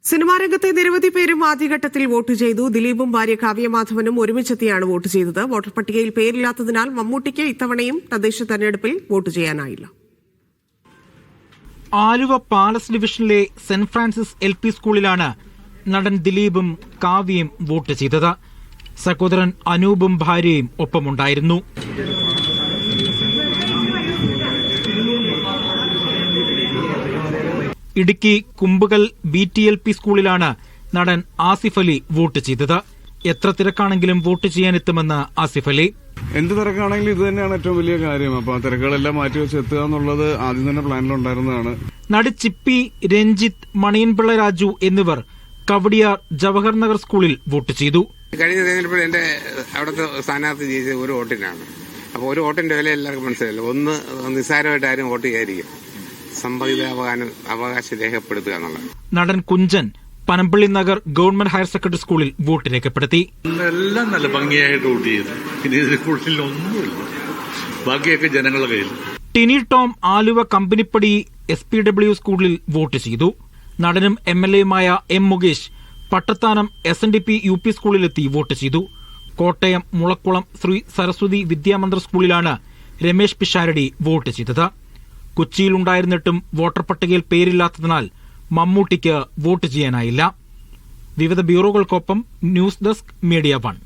Cinema രംഗത്തെ നിരവധി പേരും ആദ്യഘട്ടത്തിൽ വോട്ട് ചെയ്തു. ദിലീപും ഭാര്യ കാവ്യമാധവനും ഒരുമിച്ചെത്തിയാണ് വോട്ട് ചെയ്തത്. വോട്ടർ പട്ടികയിൽ പേരില്ലാത്തതിനാൽ മമ്മൂട്ടിക്ക് ഇത്തവണയും തദ്ദേശ തെരഞ്ഞെടുപ്പിൽ വോട്ട് ചെയ്യാനായില്ല. ആലുവ പാലസ് ഡിവിഷനിലെ സെന്റ് ഫ്രാൻസിസ് LP സ്കൂളിലാണ് നടൻ ദിലീപും കാവ്യയും വോട്ട് ചെയ്തത്. സഹോദരൻ അനൂപും ഭാര്യയും ഒപ്പമുണ്ടായിരുന്നു. ഇടുക്കി കുമ്പുകൽ BTLP സ്കൂളിലാണ് നടൻ ആസിഫ് അലി വോട്ട് ചെയ്തത്. എത്ര തിരക്കാണെങ്കിലും വോട്ട് ചെയ്യാനെത്തുമെന്ന് ആസിഫ് അലി. എന്ത് തിരക്കാണെങ്കിലും ഇത് തന്നെയാണ് ഏറ്റവും വലിയ കാര്യം. അപ്പൊ ആ തിരക്കുകളെല്ലാം മാറ്റിവെച്ച് എത്തുക എന്നുള്ളത് ആദ്യം തന്നെ പ്ലാനിലുണ്ടായിരുന്നതാണ്. നടി ചിപ്പി, രഞ്ജിത്ത്, മണിയൻപിള്ള രാജു എന്നിവർ കവടിയാർ ജവഹർ നഗർ സ്കൂളിൽ വോട്ട് ചെയ്തു. കഴിഞ്ഞ തെരഞ്ഞെടുപ്പിൽ എന്റെ അവിടുത്തെ സ്ഥാനാർത്ഥി ജയിച്ചത് ഒരു വോട്ടിനാണ്. അപ്പോൾ ഒരു വോട്ടിന്റെ വില എല്ലാവർക്കും മനസ്സിലല്ലോ. ഒന്ന് നിസ്സാരമായിട്ട് ആരും വോട്ട് ചെയ്യാതിരിക്കും. അവകാശം രേഖപ്പെടുത്തുക എന്നുള്ളത്. നടൻ Kunchan Panampilly Nagar government higher secondary സ്കൂളിൽ വോട്ട് രേഖപ്പെടുത്തി. എല്ലാം നല്ല ഭംഗിയായിട്ട് വോട്ട് ചെയ്തു. ഇനി ഇതിനുള്ളിൽ ഒന്നുമില്ല, ബാക്കിയൊക്കെ ജനങ്ങളുടെ കയ്യിൽ. ടിനി ടോം ആലുവ കമ്പനിപ്പടി SPW സ്കൂളിൽ വോട്ട് ചെയ്തു. നടനും MLAയുമായ M Mukesh Pattathanam SNDP UP സ്കൂളിലെത്തി വോട്ട് ചെയ്തു. കോട്ടയം മുളക്കുളം ശ്രീ സരസ്വതി വിദ്യാമന്ദിർ സ്കൂളിലാണ് രമേശ് പിഷാരടി വോട്ട് ചെയ്തത്. കൊച്ചിയിലുണ്ടായിരുന്നിട്ടും വോട്ടർ പട്ടികയിൽ പേരില്ലാത്തതിനാൽ മമ്മൂട്ടിക്ക് വോട്ട് ചെയ്യാനായില്ല. വിവിധ ബ്യൂറോകൾക്കൊപ്പം ന്യൂസ് ഡെസ്ക് മീഡിയ 1.